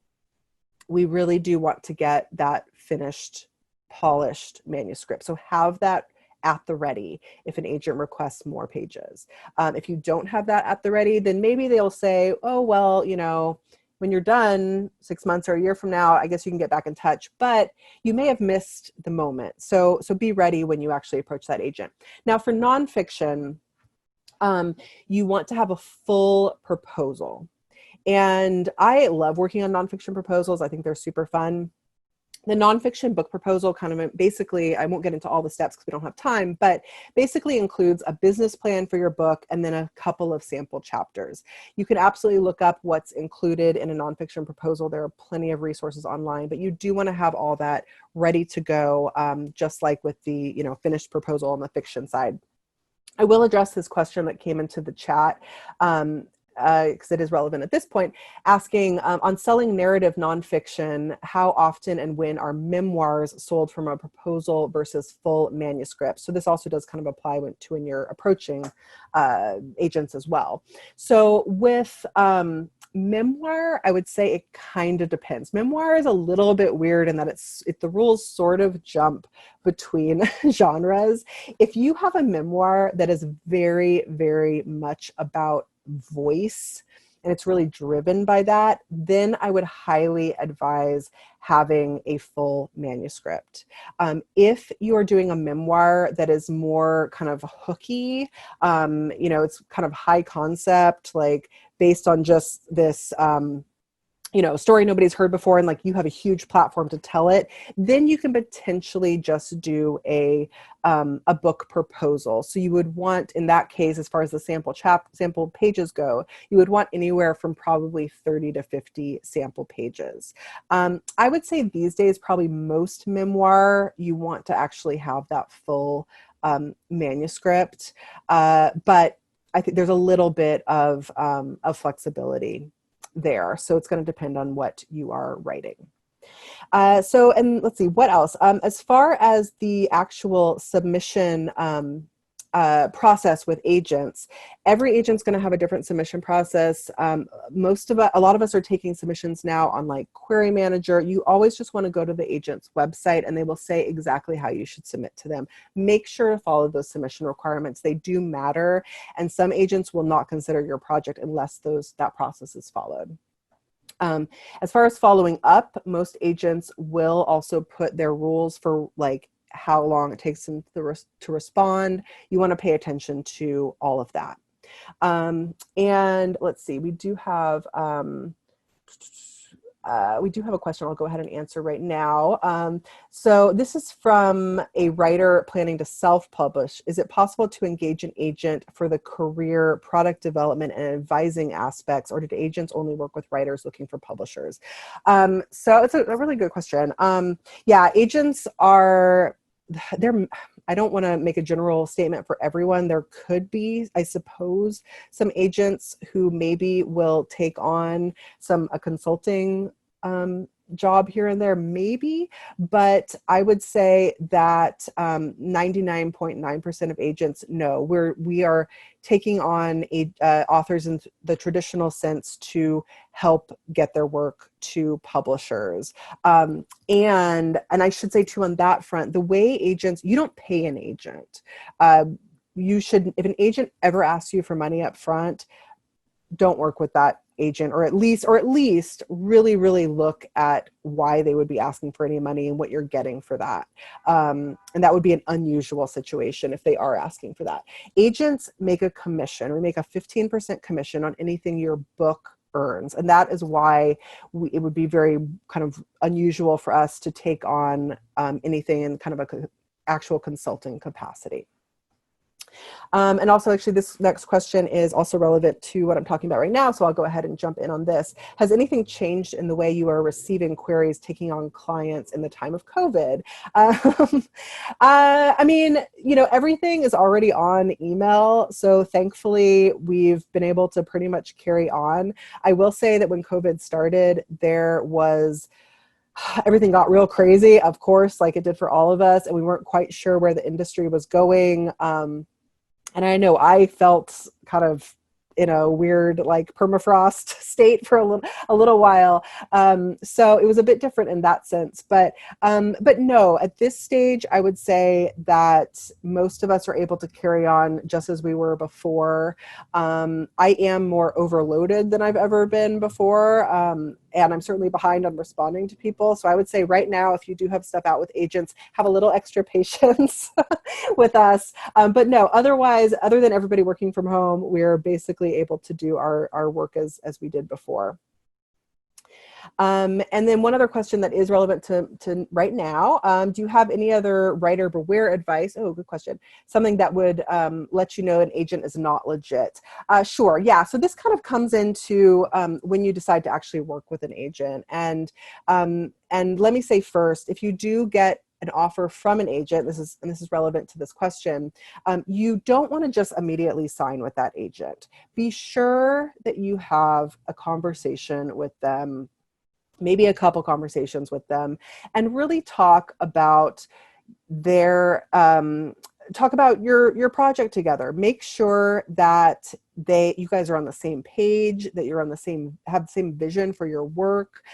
B: We really do want to get that finished, polished manuscript. So have that at the ready if an agent requests more pages. If you don't have that at the ready, then maybe they'll say, oh, well, when you're done 6 months or a year from now, I guess you can get back in touch, but you may have missed the moment. So be ready when you actually approach that agent. Now for nonfiction, you want to have a full proposal. And I love working on nonfiction proposals. I think they're super fun. The nonfiction book proposal kind of basically, I won't get into all the steps because we don't have time, but basically includes a business plan for your book and then a couple of sample chapters. You can absolutely look up what's included in a nonfiction proposal. There are plenty of resources online, but you do want to have all that ready to go, just like with the finished proposal on the fiction side. I will address this question that came into the chat, because it is relevant at this point, asking on selling narrative nonfiction, how often and when are memoirs sold from a proposal versus full manuscript? So this also does kind of apply to when you're approaching agents as well. So with memoir, I would say it kind of depends. Memoir is a little bit weird in that the rules sort of jump between genres. If you have a memoir that is very, very much about voice and it's really driven by that, then I would highly advise having a full manuscript. If you are doing a memoir that is more kind of hooky, it's kind of high concept, like based on just this story nobody's heard before, and like you have a huge platform to tell it, then you can potentially just do a book proposal. So you would want, in that case, as far as the sample pages go, you would want anywhere from probably 30 to 50 sample pages. I would say these days, probably most memoir, you want to actually have that full manuscript, but I think there's a little bit of flexibility there. So it's going to depend on what you are writing. And let's see, what else? As far as the actual submission process with agents, every agent's going to have a different submission process. A lot of us are taking submissions now on like Query Manager. You always just want to go to the agent's website and they will say exactly how you should submit to them. Make sure to follow those submission requirements. They do matter, and some agents will not consider your project unless that process is followed. As far as following up, most agents will also put their rules for like how long it takes them to respond. You want to pay attention to all of that. And let's see, we do have a question I'll go ahead and answer right now. So this is from a writer planning to self-publish. Is it possible to engage an agent for the career, product development, and advising aspects, or did agents only work with writers looking for publishers? So it's a really good question. Yeah, agents I don't want to make a general statement for everyone. There could be, I suppose, some agents who maybe will take on a consulting job here and there, maybe, but I would say that 99.9% of agents, no, we are taking on authors in the traditional sense to help get their work to publishers. And I should say too, on that front, the way agents, you don't pay an agent. You should, if an agent ever asks you for money up front, don't work with that agent, or at least really, really look at why they would be asking for any money and what you're getting for that. And that would be an unusual situation if they are asking for that. Agents make a commission. We make a 15% commission on anything your book earns. And that is why it would be very kind of unusual for us to take on anything in kind of an actual consulting capacity. And also, actually, this next question is also relevant to what I'm talking about right now, so I'll go ahead and jump in on this. Has anything changed in the way you are receiving queries, taking on clients in the time of COVID? I mean, everything is already on email, so thankfully, we've been able to pretty much carry on. I will say that when COVID started, everything got real crazy, of course, like it did for all of us, and we weren't quite sure where the industry was going. And I know I felt kind of in a weird like permafrost state for a little while. So it was a bit different in that sense. But no, at this stage, I would say that most of us are able to carry on just as we were before. I am more overloaded than I've ever been before. And I'm certainly behind on responding to people. So I would say right now, if you do have stuff out with agents, have a little extra patience with us. But no, otherwise, other than everybody working from home, we're basically able to do our work as we did before. And then one other question that is relevant to right now, do you have any other writer beware advice? Oh, good question. Something that would let you know an agent is not legit. Sure, yeah. So this kind of comes into when you decide to actually work with an agent. And let me say first, if you do get an offer from an agent, this is relevant to this question, you don't want to just immediately sign with that agent. Be sure that you have a conversation with them, maybe a couple conversations with them, and really talk about your project together. Make sure that you guys are on the same page, that you're have the same vision for your work.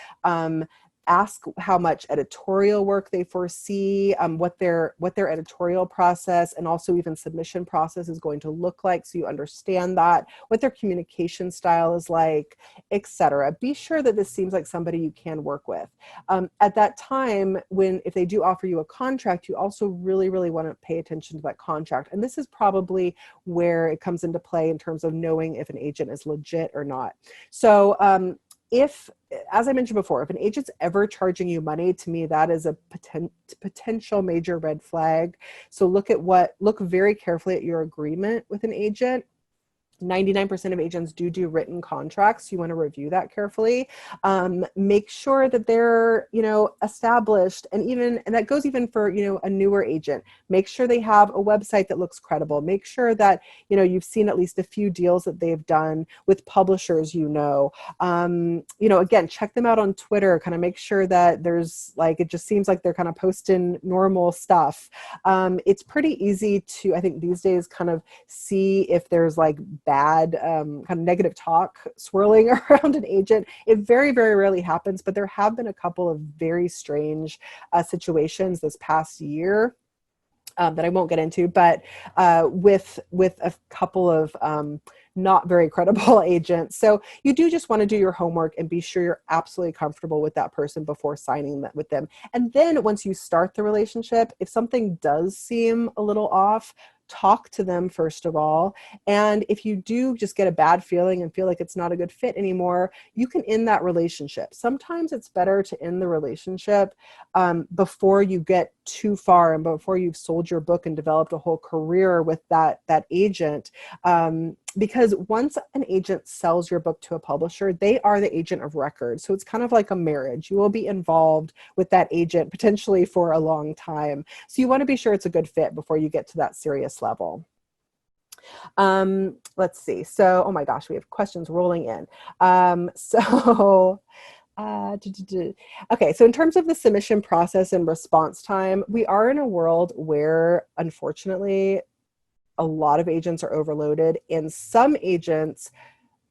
B: Ask how much editorial work they foresee, what their editorial process and also even submission process is going to look like, so you understand that, what their communication style is like, etc. Be sure that this seems like somebody you can work with. At that time, if they do offer you a contract, you also really, really want to pay attention to that contract. And this is probably where it comes into play in terms of knowing if an agent is legit or not. So if, as I mentioned before, if an agent's ever charging you money, to me, that is a potential major red flag. So look very carefully at your agreement with an agent. 99% of agents do written contracts. You want to review that carefully. Make sure that they're, established, and that goes even for, a newer agent. Make sure they have a website that looks credible. Make sure that, you've seen at least a few deals that they've done with publishers, again, check them out on Twitter, kind of make sure that there's it just seems like they're kind of posting normal stuff. It's pretty easy to, I think these days, kind of see if there's bad kind of negative talk swirling around an agent. It very, very rarely happens, but there have been a couple of very strange situations this past year that I won't get into, but with a couple of not very credible agents. So you do just want to do your homework and be sure you're absolutely comfortable with that person before signing that with them. And then once you start the relationship, if something does seem a little off, talk to them first of all. And if you do just get a bad feeling and feel like it's not a good fit anymore, you can end that relationship. Sometimes it's better to end the relationship before you get too far and before you've sold your book and developed a whole career with that agent. Because once an agent sells your book to a publisher, they are the agent of record. So it's kind of like a marriage. You will be involved with that agent potentially for a long time. So you want to be sure it's a good fit before you get to that serious level. Let's see. So, oh my gosh, we have questions rolling in. Okay, so in terms of the submission process and response time, we are in a world where, unfortunately, a lot of agents are overloaded, and some agents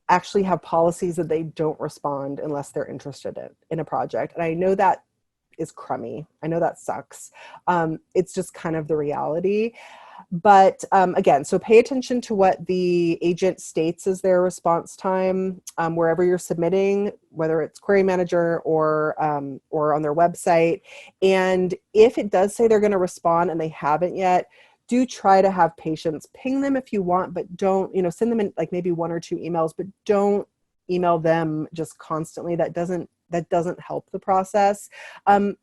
B: actually have policies that they don't respond unless they're interested in a project. And I know that is crummy. I know that sucks. It's just kind of the reality. But again, so pay attention to what the agent states as their response time, wherever you're submitting, whether it's Query Manager or on their website. And if it does say they're going to respond and they haven't yet, do try to have patience. Ping them if you want, but don't, send them in maybe 1 or 2 emails, but don't email them just constantly. That doesn't help the process.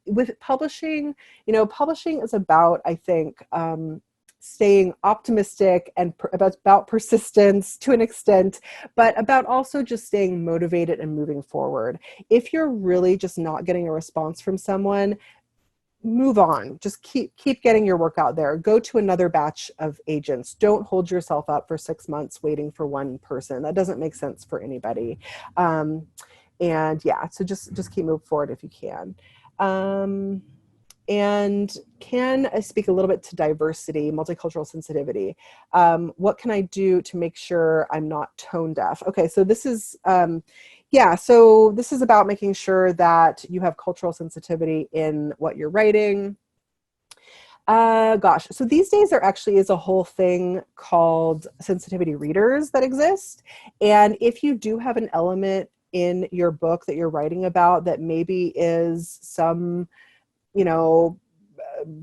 B: With publishing, publishing is about, I think, staying optimistic and about persistence to an extent, but about also just staying motivated and moving forward. If you're really just not getting a response from someone, move on. Just keep getting your work out there. Go to another batch of agents. Don't hold yourself up for 6 months waiting for one person. That doesn't make sense for anybody. And yeah, so just keep moving forward if you can. and can I speak a little bit to diversity, multicultural sensitivity? What can I do to make sure I'm not tone deaf? Okay, so this is, so this is about making sure that you have cultural sensitivity in what you're writing. So these days there actually is a whole thing called sensitivity readers that exist. And if you do have an element in your book that you're writing about that maybe is some,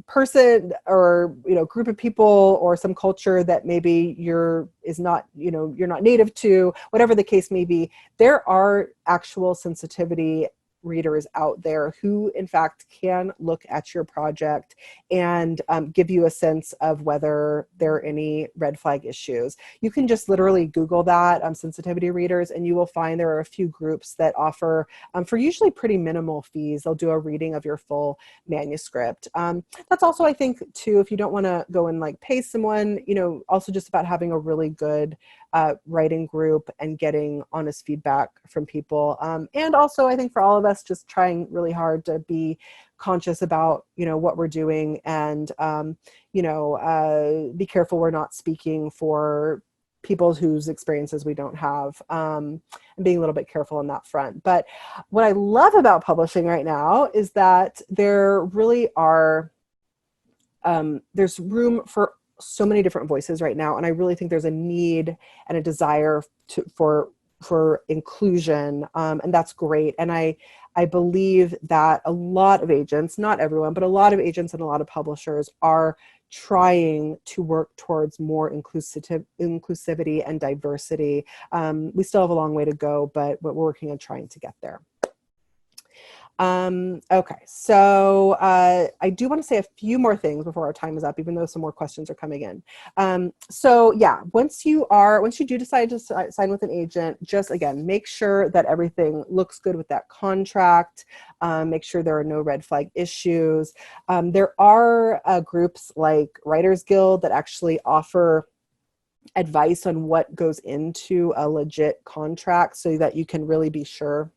B: person or, group of people or some culture that maybe you're not native to, whatever the case may be, there are actual sensitivity readers out there who in fact can look at your project and give you a sense of whether there are any red flag issues. You can just literally Google that, sensitivity readers, and you will find there are a few groups that offer, for usually pretty minimal fees, they'll do a reading of your full manuscript. That's also, I think, too, if you don't want to go and like pay someone, also just about having a really good writing group and getting honest feedback from people. And also, I think for all of us, just trying really hard to be conscious about, what we're doing and, be careful we're not speaking for people whose experiences we don't have, and being a little bit careful on that front. But what I love about publishing right now is that there really are, there's room for so many different voices right now. And I really think there's a need and a desire for inclusion. And that's great. And I believe that a lot of agents, not everyone, but a lot of agents and a lot of publishers are trying to work towards more inclusivity and diversity. We still have a long way to go, but we're working on trying to get there. Okay, so I do want to say a few more things before our time is up, even though some more questions are coming in. So yeah, once you do decide to sign with an agent, just again, make sure that everything looks good with that contract. Make sure there are no red flag issues. There are groups like Writers Guild that actually offer advice on what goes into a legit contract so that you can really be sure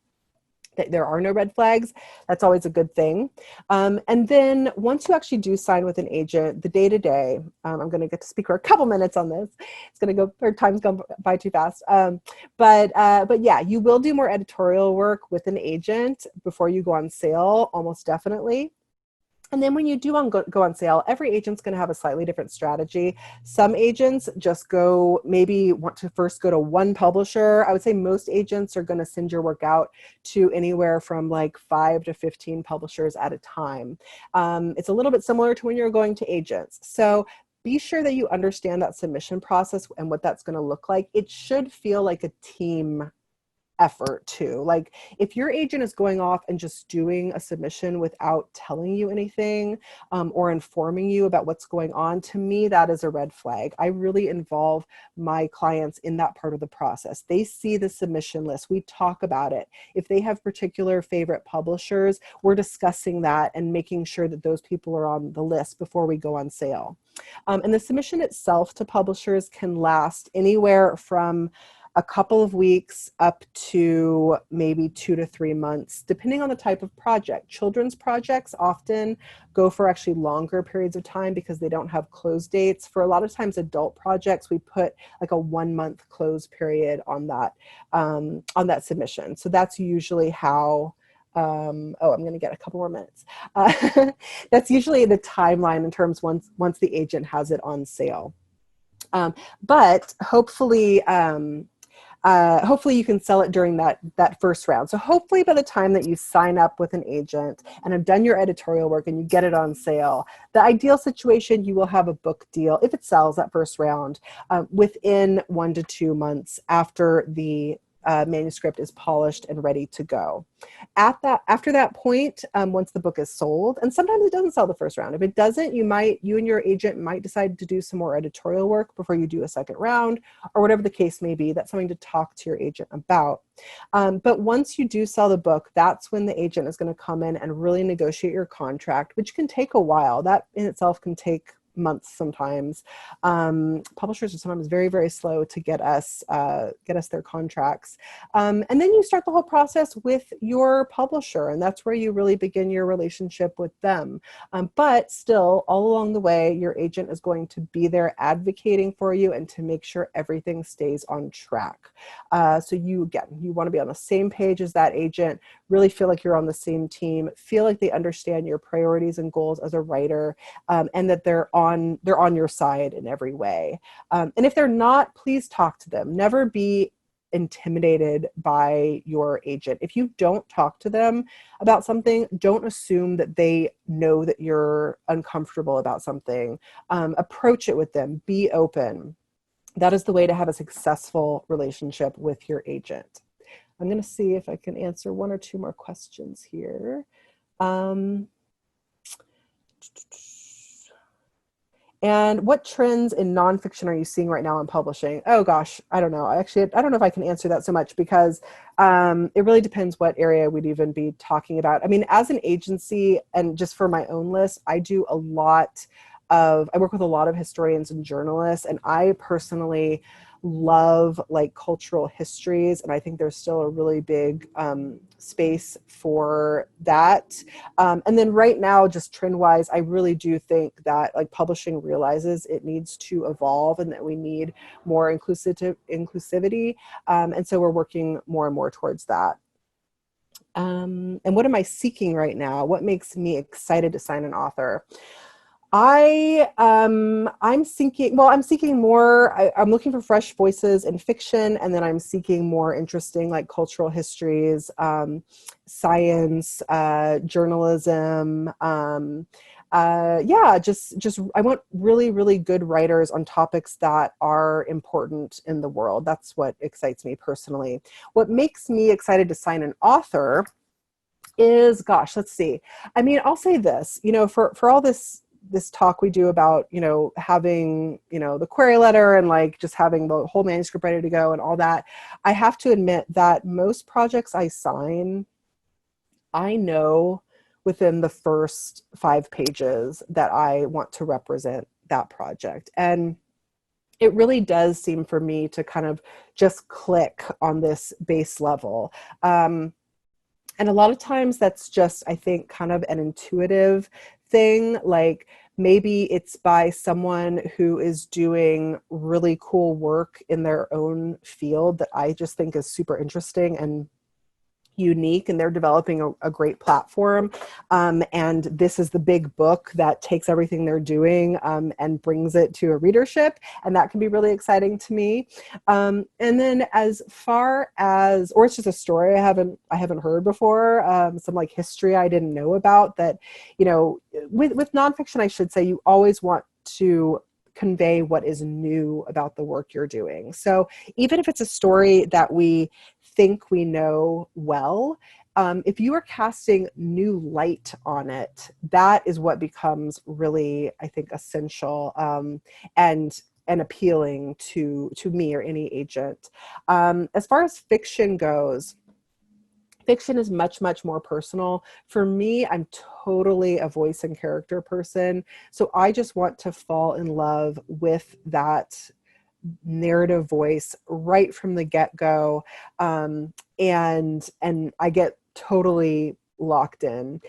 B: that there are no red flags. That's always a good thing. And then once you actually do sign with an agent, the day-to-day, I'm going to get to speak for a couple minutes on this. It's going to go, our time's gone by too fast. But yeah, you will do more editorial work with an agent before you go on sale, almost definitely. And then when you do go on sale, every agent's going to have a slightly different strategy. Some agents just maybe want to first go to one publisher. I would say most agents are going to send your work out to anywhere from like 5 to 15 publishers at a time. It's a little bit similar to when you're going to agents. So be sure that you understand that submission process and what that's going to look like. It should feel like a team effort too. Like if your agent is going off and just doing a submission without telling you anything or informing you about what's going on, to me, that is a red flag. I really involve my clients in that part of the process. They see the submission list. We talk about it. If they have particular favorite publishers, we're discussing that and making sure that those people are on the list before we go on sale. And the submission itself to publishers can last anywhere from a couple of weeks up to maybe 2 to 3 months, depending on the type of project. Children's projects often go for actually longer periods of time because they don't have close dates. For a lot of times adult projects, we put like a 1-month close period on that submission. So that's usually how, I'm going to get a couple more minutes. That's usually the timeline in terms once the agent has it on sale. But hopefully, hopefully you can sell it during that first round. So hopefully by the time that you sign up with an agent and have done your editorial work and you get it on sale, the ideal situation, you will have a book deal, if it sells that first round, within 1 to 2 months after the manuscript is polished and ready to go. After that point, once the book is sold, and sometimes it doesn't sell the first round. If it doesn't, you and your agent might decide to do some more editorial work before you do a second round, or whatever the case may be. That's something to talk to your agent about. But once you do sell the book, that's when the agent is going to come in and really negotiate your contract, which can take a while. That in itself can take months sometimes. Publishers are sometimes very, very slow to get us their contracts. And then you start the whole process with your publisher, and that's where you really begin your relationship with them. But still, all along the way, your agent is going to be there advocating for you and to make sure everything stays on track. So you want to be on the same page as that agent, really feel like you're on the same team, feel like they understand your priorities and goals as a writer, and that they're on your side in every way. And if they're not, please talk to them. Never be intimidated by your agent. If you don't talk to them about something, don't assume that they know that you're uncomfortable about something. Approach it with them. Be open. That is the way to have a successful relationship with your agent. I'm going to see if I can answer one or two more questions here. And what trends in nonfiction are you seeing right now in publishing? Oh gosh, I don't know. Actually, I don't know if I can answer that so much because it really depends what area we'd even be talking about. I mean, as an agency, and just for my own list, I work with a lot of historians and journalists, and I personally love like cultural histories, and I think there's still a really big space for that. And then right now, just trend-wise, I really do think that like publishing realizes it needs to evolve and that we need more inclusivity. And so we're working more and more towards that. And what am I seeking right now? What makes me excited to sign an author? I'm seeking more, I'm looking for fresh voices in fiction, and then I'm seeking more interesting like cultural histories, science, journalism, just I want really, really good writers on topics that are important in the world. That's what excites me personally. What makes me excited to sign an author is, gosh, let's see. I mean, I'll say this, for all this talk we do about, having, the query letter and like just having the whole manuscript ready to go and all that, I have to admit that most projects I sign, I know within the first 5 pages that I want to represent that project. And it really does seem for me to kind of just click on this base level. And a lot of times that's just, I think, kind of an intuitive thing. Like maybe it's by someone who is doing really cool work in their own field that I just think is super interesting and unique, and they're developing a great platform. And this is the big book that takes everything they're doing and brings it to a readership. And that can be really exciting to me. And then as far as, or it's just a story I haven't heard before, some like history I didn't know about that, with nonfiction, I should say, you always want to convey what is new about the work you're doing. So even if it's a story that we think we know well, if you are casting new light on it, that is what becomes really, I think, essential and appealing to me or any agent. As far as fiction goes, fiction is much, much more personal. For me, I'm totally a voice and character person. So I just want to fall in love with that narrative voice right from the get-go. And I get totally locked in.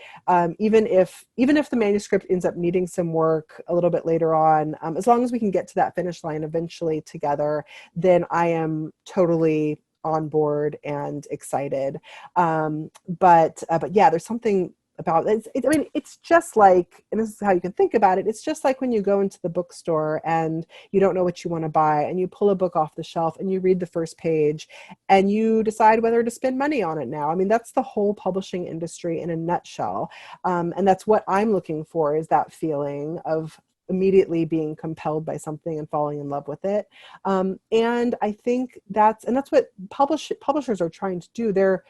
B: Even if the manuscript ends up needing some work a little bit later on, as long as we can get to that finish line eventually together, then I am totally on board and excited. But yeah, there's something about it. I mean, it's just like, and this is how you can think about it, it's just like when you go into the bookstore and you don't know what you want to buy, and you pull a book off the shelf and you read the first page and you decide whether to spend money on it now. I mean, that's the whole publishing industry in a nutshell. And that's what I'm looking for, is that feeling of immediately being compelled by something and falling in love with it. And I think that's what publishers are trying to do. They're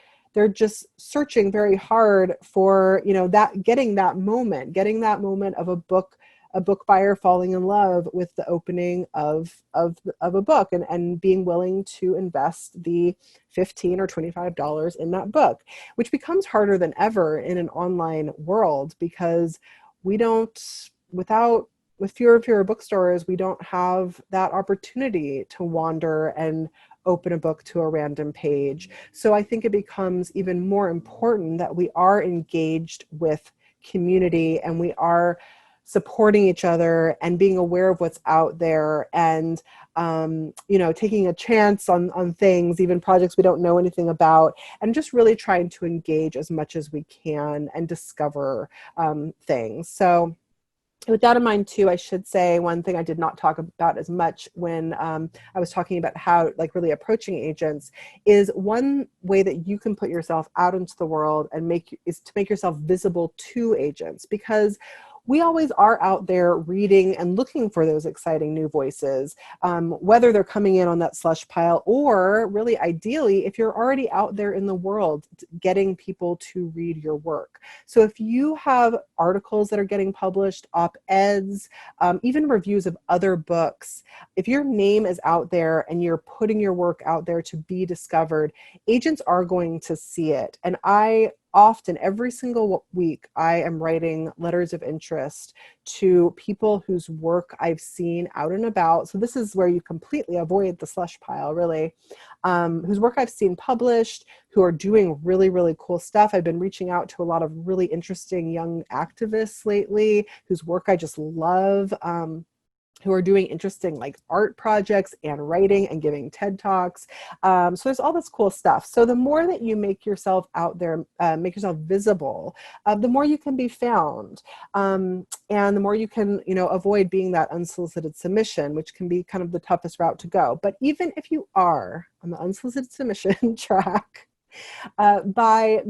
B: just searching very hard for, getting that moment of a book buyer falling in love with the opening of a book and being willing to invest the $15 or $25 in that book, which becomes harder than ever in an online world, because we don't, without with fewer and fewer bookstores, we don't have that opportunity to wander and open a book to a random page. So I think it becomes even more important that we are engaged with community and we are supporting each other and being aware of what's out there, and taking a chance on things, even projects we don't know anything about, and just really trying to engage as much as we can and discover things. So with that in mind too, I should say one thing I did not talk about as much when I was talking about how really approaching agents is one way that you can put yourself out into the world and is to make yourself visible to agents, because we always are out there reading and looking for those exciting new voices, whether they're coming in on that slush pile or really ideally, if you're already out there in the world, getting people to read your work. So if you have articles that are getting published, op-eds, even reviews of other books, if your name is out there and you're putting your work out there to be discovered, agents are going to see it. And often, every single week, I am writing letters of interest to people whose work I've seen out and about. So this is where you completely avoid the slush pile, really, whose work I've seen published, who are doing really, really cool stuff. I've been reaching out to a lot of really interesting young activists lately, whose work I just love. Who are doing interesting art projects and writing and giving TED Talks. So there's all this cool stuff. So the more that you make yourself out there, make yourself visible, the more you can be found. And the more you can, avoid being that unsolicited submission, which can be kind of the toughest route to go. But even if you are on the unsolicited submission track, by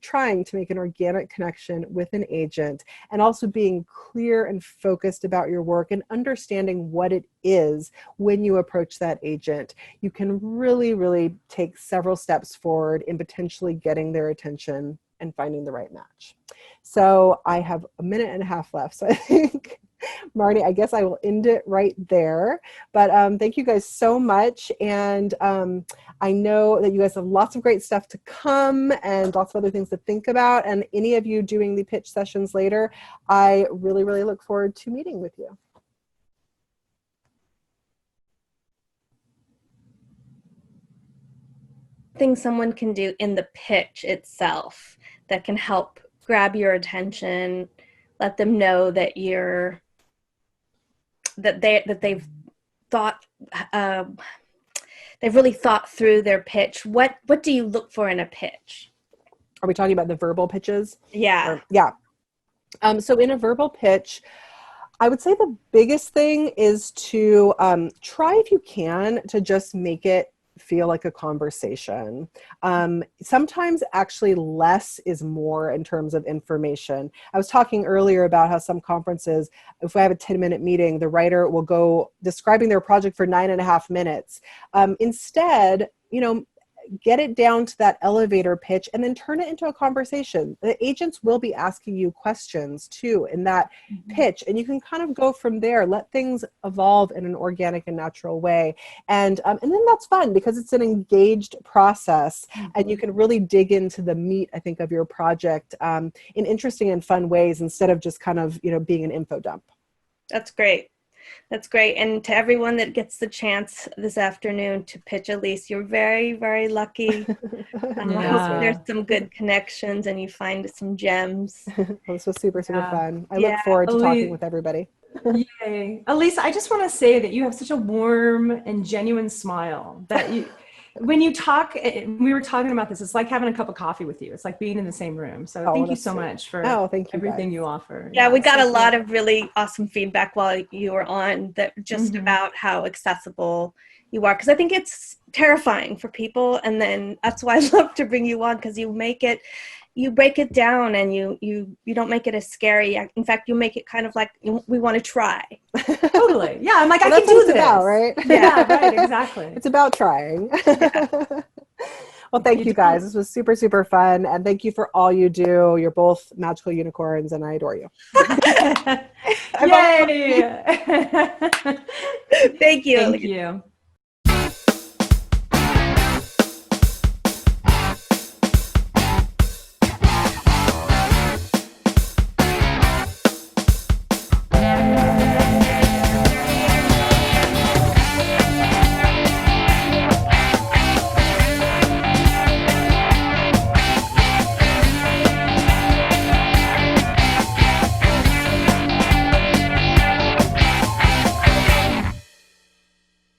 B: trying to make an organic connection with an agent, and also being clear and focused about your work and understanding what it is when you approach that agent, you can really, really take several steps forward in potentially getting their attention and finding the right match. So I have a minute and a half left. So I think, Marnie, I guess I will end it right there. But thank you guys so much. And I know that you guys have lots of great stuff to come and lots of other things to think about. And any of you doing the pitch sessions later, I really, really look forward to meeting with you.
A: Things someone can do in the pitch itself that can help grab your attention, let them know that they've really thought through their pitch. What do you look for in a pitch?
B: Are we talking about the verbal pitches?
A: Yeah.
B: Yeah. So in a verbal pitch, I would say the biggest thing is to try, if you can, to just make it feel like a conversation. Sometimes actually less is more in terms of information. I was talking earlier about how some conferences, if I have a 10-minute meeting, the writer will go describing their project for 9.5 minutes. Instead, get it down to that elevator pitch and then turn it into a conversation. The agents will be asking you questions too in that pitch, and you can kind of go from there, let things evolve in an organic and natural way. And then that's fun because it's an engaged process, and you can really dig into the meat, I think, of your project in interesting and fun ways instead of just kind of, being an info dump.
A: That's great. That's great. And to everyone that gets the chance this afternoon to pitch Elise, you're very, very lucky. I hope there's some good connections and you find some gems.
B: This was super, super fun. I look forward to talking with everybody.
C: Yay. Elise, I just want to say that you have such a warm and genuine smile that when you talk, we were talking about this, it's like having a cup of coffee with you. It's like being in the same room. So thank you so much for everything you offer.
A: Yeah, we got a lot of really awesome feedback while you were on that, just about how accessible you are. Because I think it's terrifying for people. And then that's why I love to bring you on, because you break it down and you don't make it as scary. In fact, you make it kind of like we want to try.
C: Totally. Yeah, I'm like, I can do this.
B: About, right?
C: Yeah, right, exactly.
B: It's about trying. Yeah. Well, thank you guys. This was super, super fun. And thank you for all you do. You're both magical unicorns and I adore you.
C: Yay!
A: Thank you.
C: Thank you.